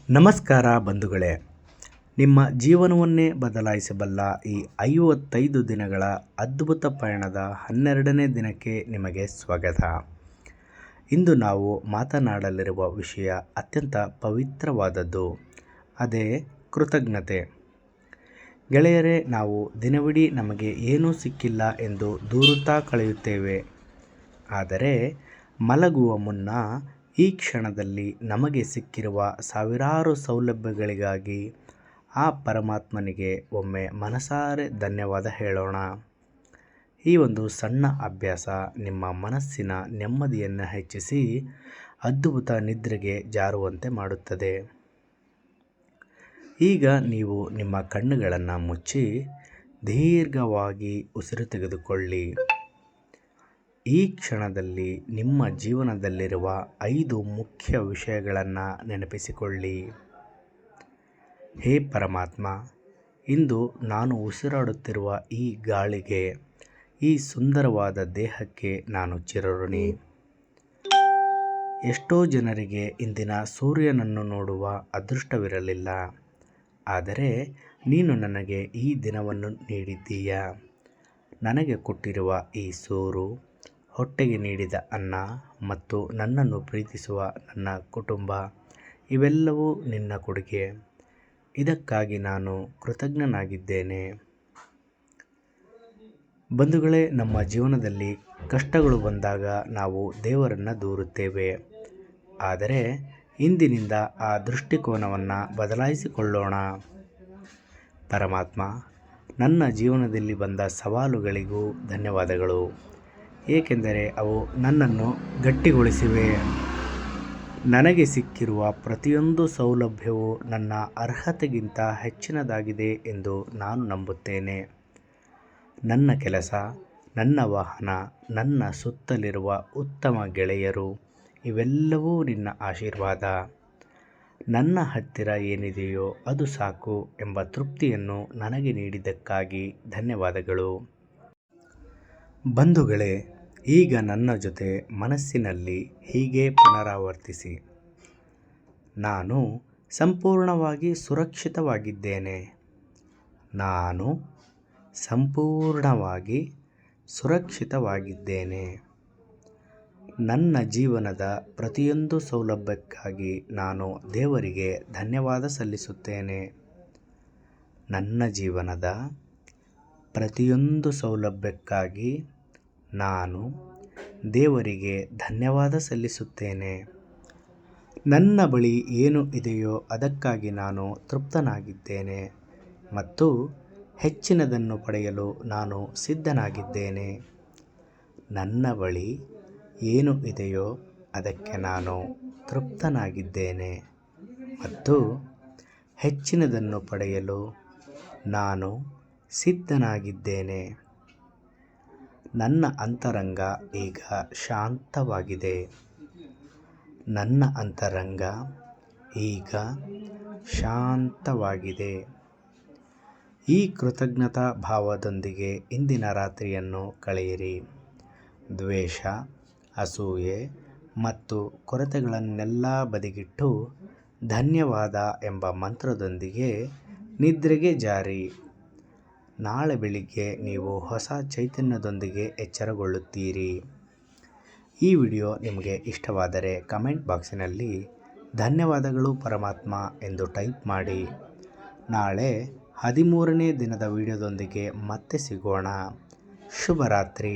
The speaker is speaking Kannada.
ನಮಸ್ಕಾರ ಬಂಧುಗಳೇ, ನಿಮ್ಮ ಜೀವನವನ್ನೇ ಬದಲಾಯಿಸಬಲ್ಲ ಈ 55 ದಿನಗಳ ಅದ್ಭುತ ಪಯಣದ 12ನೇ ದಿನಕ್ಕೆ ನಿಮಗೆ ಸ್ವಾಗತ. ಇಂದು ನಾವು ಮಾತನಾಡಲಿರುವ ವಿಷಯ ಅತ್ಯಂತ ಪವಿತ್ರವಾದದ್ದು. ಅದೇ ಕೃತಜ್ಞತೆ. ಗೆಳೆಯರೇ, ನಾವು ದಿನವಿಡೀ ನಮಗೆ ಏನೂ ಸಿಕ್ಕಿಲ್ಲ ಎಂದು ದೂರುತ್ತಾ ಕಳೆಯುತ್ತೇವೆ. ಆದರೆ ಮಲಗುವ ಮುನ್ನ ಈ ಕ್ಷಣದಲ್ಲಿ ನಮಗೆ ಸಿಕ್ಕಿರುವ ಸಾವಿರಾರು ಸೌಲಭ್ಯಗಳಿಗಾಗಿ ಆ ಪರಮಾತ್ಮನಿಗೆ ಒಮ್ಮೆ ಮನಸಾರೆ ಧನ್ಯವಾದ ಹೇಳೋಣ. ಈ ಒಂದು ಸಣ್ಣ ಅಭ್ಯಾಸ ನಿಮ್ಮ ಮನಸ್ಸಿನ ನೆಮ್ಮದಿಯನ್ನು ಹೆಚ್ಚಿಸಿ ಅದ್ಭುತ ನಿದ್ರೆಗೆ ಜಾರುವಂತೆ ಮಾಡುತ್ತದೆ. ಈಗ ನೀವು ನಿಮ್ಮ ಕಣ್ಣುಗಳನ್ನು ಮುಚ್ಚಿ ದೀರ್ಘವಾಗಿ ಉಸಿರು ತೆಗೆದುಕೊಳ್ಳಿ. ಈ ಕ್ಷಣದಲ್ಲಿ ನಿಮ್ಮ ಜೀವನದಲ್ಲಿರುವ 5 ಮುಖ್ಯ ವಿಷಯಗಳನ್ನು ನೆನಪಿಸಿಕೊಳ್ಳಿ. ಹೇ ಪರಮಾತ್ಮ, ಇಂದು ನಾನು ಉಸಿರಾಡುತ್ತಿರುವ ಈ ಗಾಳಿಗೆ, ಈ ಸುಂದರವಾದ ದೇಹಕ್ಕೆ ನಾನು ಚಿರಋಣಿ. ಎಷ್ಟೋ ಜನರಿಗೆ ಇಂದಿನ ಸೂರ್ಯನನ್ನು ನೋಡುವ ಅದೃಷ್ಟವಿರಲಿಲ್ಲ, ಆದರೆ ನೀನು ನನಗೆ ಈ ದಿನವನ್ನು ನೀಡಿದ್ದೀಯ. ನನಗೆ ಕೊಟ್ಟಿರುವ ಈ ಸೂರು, ಹೊಟ್ಟೆಗೆ ನೀಡಿದ ಅನ್ನ ಮತ್ತು ನನ್ನನ್ನು ಪ್ರೀತಿಸುವ ನನ್ನ ಕುಟುಂಬ ಇವೆಲ್ಲವೂ ನಿನ್ನ ಕೊಡುಗೆ. ಇದಕ್ಕಾಗಿ ನಾನು ಕೃತಜ್ಞನಾಗಿದ್ದೇನೆ. ಬಂಧುಗಳೇ, ನಮ್ಮ ಜೀವನದಲ್ಲಿ ಕಷ್ಟಗಳು ಬಂದಾಗ ನಾವು ದೇವರನ್ನು ದೂರುತ್ತೇವೆ. ಆದರೆ ಇಂದಿನಿಂದ ಆ ದೃಷ್ಟಿಕೋನವನ್ನು ಬದಲಾಯಿಸಿಕೊಳ್ಳೋಣ. ಪರಮಾತ್ಮ, ನನ್ನ ಜೀವನದಲ್ಲಿ ಬಂದ ಸವಾಲುಗಳಿಗೂ ಧನ್ಯವಾದಗಳು, ಏಕೆಂದರೆ ಅವು ನನ್ನನ್ನು ಗಟ್ಟಿಗೊಳಿಸಿವೆ. ನನಗೆ ಸಿಕ್ಕಿರುವ ಪ್ರತಿಯೊಂದು ಸೌಲಭ್ಯವೂ ನನ್ನ ಅರ್ಹತೆಗಿಂತ ಹೆಚ್ಚಿನದಾಗಿದೆ ಎಂದು ನಾನು ನಂಬುತ್ತೇನೆ. ನನ್ನ ಕೆಲಸ, ನನ್ನ ವಾಹನ, ನನ್ನ ಸುತ್ತಲಿರುವ ಉತ್ತಮ ಗೆಳೆಯರು ಇವೆಲ್ಲವೂ ನಿನ್ನ ಆಶೀರ್ವಾದ. ನನ್ನ ಹತ್ತಿರ ಏನಿದೆಯೋ ಅದು ಸಾಕು ಎಂಬ ತೃಪ್ತಿಯನ್ನು ನನಗೆ ನೀಡಿದ್ದಕ್ಕಾಗಿ ಧನ್ಯವಾದಗಳು. ಬಂಧುಗಳೇ, ಈಗ ನನ್ನ ಜೊತೆ ಮನಸ್ಸಿನಲ್ಲಿ ಹೀಗೆ ಪುನರಾವರ್ತಿಸಿ. ನಾನು ಸಂಪೂರ್ಣವಾಗಿ ಸುರಕ್ಷಿತವಾಗಿದ್ದೇನೆ. ನಾನು ಸಂಪೂರ್ಣವಾಗಿ ಸುರಕ್ಷಿತವಾಗಿದ್ದೇನೆ. ನನ್ನ ಜೀವನದ ಪ್ರತಿಯೊಂದು ಸೌಲಭ್ಯಕ್ಕಾಗಿ ನಾನು ದೇವರಿಗೆ ಧನ್ಯವಾದ ಸಲ್ಲಿಸುತ್ತೇನೆ. ನನ್ನ ಜೀವನದ ಪ್ರತಿಯೊಂದು ಸೌಲಭ್ಯಕ್ಕಾಗಿ ನಾನು ದೇವರಿಗೆ ಧನ್ಯವಾದ ಸಲ್ಲಿಸುತ್ತೇನೆ. ನನ್ನ ಬಳಿ ಏನು ಇದೆಯೋ ಅದಕ್ಕಾಗಿ ನಾನು ತೃಪ್ತನಾಗಿದ್ದೇನೆ ಮತ್ತು ಹೆಚ್ಚಿನದನ್ನು ಪಡೆಯಲು ನಾನು ಸಿದ್ಧನಾಗಿದ್ದೇನೆ. ನನ್ನ ಬಳಿ ಏನು ಇದೆಯೋ ಅದಕ್ಕೆ ನಾನು ತೃಪ್ತನಾಗಿದ್ದೇನೆ ಮತ್ತು ಹೆಚ್ಚಿನದನ್ನು ಪಡೆಯಲು ನಾನು ಸಿದ್ಧನಾಗಿದ್ದೇನೆ. ನನ್ನ ಅಂತರಂಗ ಈಗ ಶಾಂತವಾಗಿದೆ. ನನ್ನ ಅಂತರಂಗ ಈಗ ಶಾಂತವಾಗಿದೆ. ಈ ಕೃತಜ್ಞತಾ ಭಾವದೊಂದಿಗೆ ಇಂದಿನ ರಾತ್ರಿಯನ್ನು ಕಳೆಯಿರಿ. ದ್ವೇಷ, ಅಸೂಯೆ ಮತ್ತು ಕೊರತೆಗಳನ್ನೆಲ್ಲ ಬದಿಗಿಟ್ಟು ಧನ್ಯವಾದ ಎಂಬ ಮಂತ್ರದೊಂದಿಗೆ ನಿದ್ರೆಗೆ ಜಾರಿ. ನಾಳೆ ಬೆಳಿಗ್ಗೆ ನೀವು ಹೊಸ ಚೈತನ್ಯದೊಂದಿಗೆ ಎಚ್ಚರಗೊಳ್ಳುತ್ತೀರಿ. ಈ ವಿಡಿಯೋ ನಿಮಗೆ ಇಷ್ಟವಾದರೆ ಕಮೆಂಟ್ ಬಾಕ್ಸಿನಲ್ಲಿ ಧನ್ಯವಾದಗಳು ಪರಮಾತ್ಮ ಎಂದು ಟೈಪ್ ಮಾಡಿ. ನಾಳೆ 13ನೇ ದಿನದ ವಿಡಿಯೋದೊಂದಿಗೆ ಮತ್ತೆ ಸಿಗೋಣ. ಶುಭರಾತ್ರಿ.